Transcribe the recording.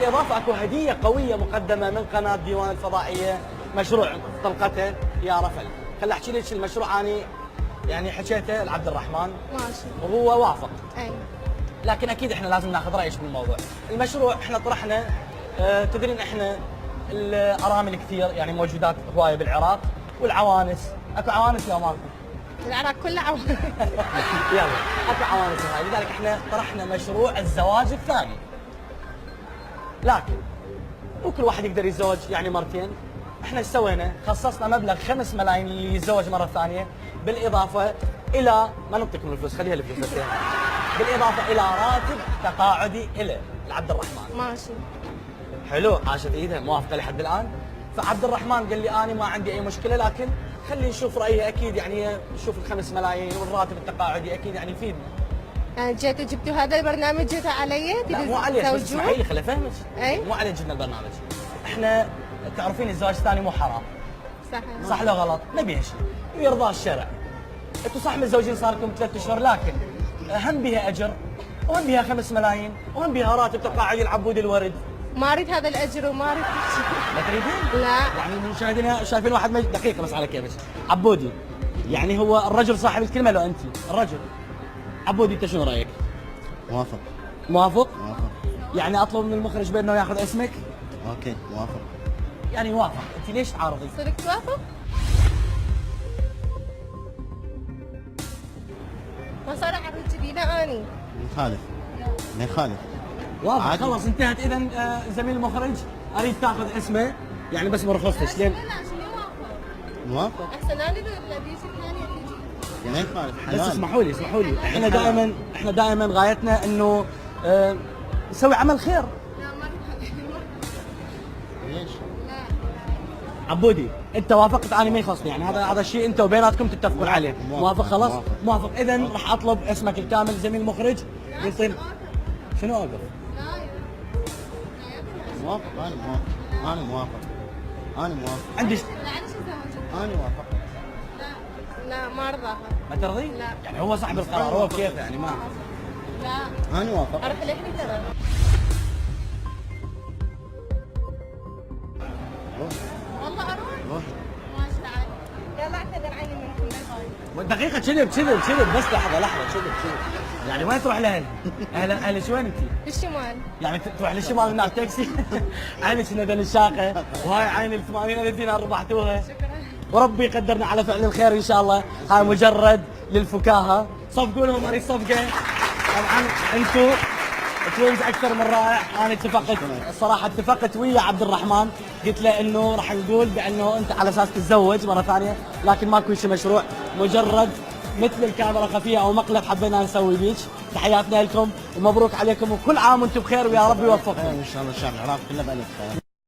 بالإضافة اكو هدية قوية مقدمة من قناة ديوان الفضائية، مشروع طلقته يا رفل. خل احكي لك المشروع اني يعني حكيته لعبد الرحمن ماشي وهو وافق، اي لكن اكيد احنا لازم ناخذ رايك بالموضوع. المشروع احنا طرحنا تدرين احنا الارامل كثير يعني موجودات هوايه بالعراق، والعوانس اكو عوانس يا ماكو؟ العراق كله عوام. يلا اكو عوانس هاي، لذلك احنا طرحنا مشروع الزواج الثاني. لكن مو كل واحد يقدر يتزوج يعني مرتين. احنا ايش سوينا؟ خصصنا مبلغ 5 ملايين اللي يتزوج مره ثانيه، بالاضافه الى ما نعطيكم الفلوس، خليها الفلوس بس يعني. بالاضافه الى راتب تقاعدي الى لعبد الرحمن. ماشي حلو، عاشت ايدها موافقه لحد الان. فعبد الرحمن قال لي انا ما عندي اي مشكله، لكن خلي نشوف رايه، اكيد يعني نشوف ال5 ملايين والراتب التقاعدي اكيد يعني يفيدنا. يعني جيتوا جبتوا هذا البرنامج جيتوا علي؟ لا مو علي، بس اسمحي لي خلي افهمك. اي مو علي جبنا البرنامج. احنا تعرفين الزواج الثاني مو حرام، صحيح صح لو غلط؟ نبي هالشيء ويرضى الشرع. انتم صح متزوجين صار لكم 3 اشهر، لكن هم بها اجر وهم بها 5 ملايين وهم بها راتب تقاعدي العبود الورد. ما اريد هذا الاجر وما اريد ما تريدين؟ لا يعني المشاهدين شايفين واحد دقيقه بس على كيفك. عبودي يعني هو الرجل صاحب الكلمه لو انت الرجل؟ عبودي انت شنو رايك؟ موافق. موافق؟ موافق. يعني اطلب من المخرج بانه ياخذ اسمك؟ اوكي موافق. يعني موافق، انت ليش تعارضي؟ صدق توافق؟ ما صار عروض جديده اني نخالف. نخالف. واضح عادي. خلص انتهت اذا. زميل المخرج اريد تاخذ اسمه يعني بس برخصتش لين. لا عشان يوافق موافق. احسن انا ولا بيجي الثاني اللي يجي. ما يخالف بس حلال. اسمحوا لي احنا دائما غايتنا انه نسوي عمل خير. لا ما اريد ليش؟ لا عبودي انت وافقت، انا ما يخصني يعني، هذا الشيء انت وبيناتكم تتفقون عليه. موافق خلاص؟ موافق. اذا راح اطلب اسمك الكامل زميل المخرج يصير. شنو اوقف؟ موافق. انا موافق. انا موافق. انا موافق. عندي انا موافق. لا ما ارضاها. ما ترضي؟ لا. يعني هو صاحب القرار، هو بكيفه يعني ما. لا انا موافق. اروح لهني ترى. روح. والله اروح. روح. ماشي تعال. يلا اعتذر عني منكم باي باي. دقيقة كذب بس لحظة كذب. يعني وين تروح لأهل؟ أهلك وين أنت؟ بالشمال. يعني تروح للشمال هناك تاكسي؟ عينك ندى الشاقة وهاي عين ال 80,000 دينار ربحتوها. شكرا. وربي يقدرنا على فعل الخير إن شاء الله. هاي مجرد للفكاهة، صفقوا لهم هذه الصفقة. طبعا أنتم توينز اكثر من رائع. انا اتفقت ويا عبد الرحمن، قلت له انه راح نقول بانه انت على اساس تتزوج مره ثانيه، لكن ماكو شيء مشروع، مجرد مثل الكاميرا خفيه او مقلب حبينا نسوي بيك. تحياتنا لكم ومبروك عليكم وكل عام وانتم بخير ويا رب يوفقكم. ان شاء الله الشعب العراقي كله بالف خير.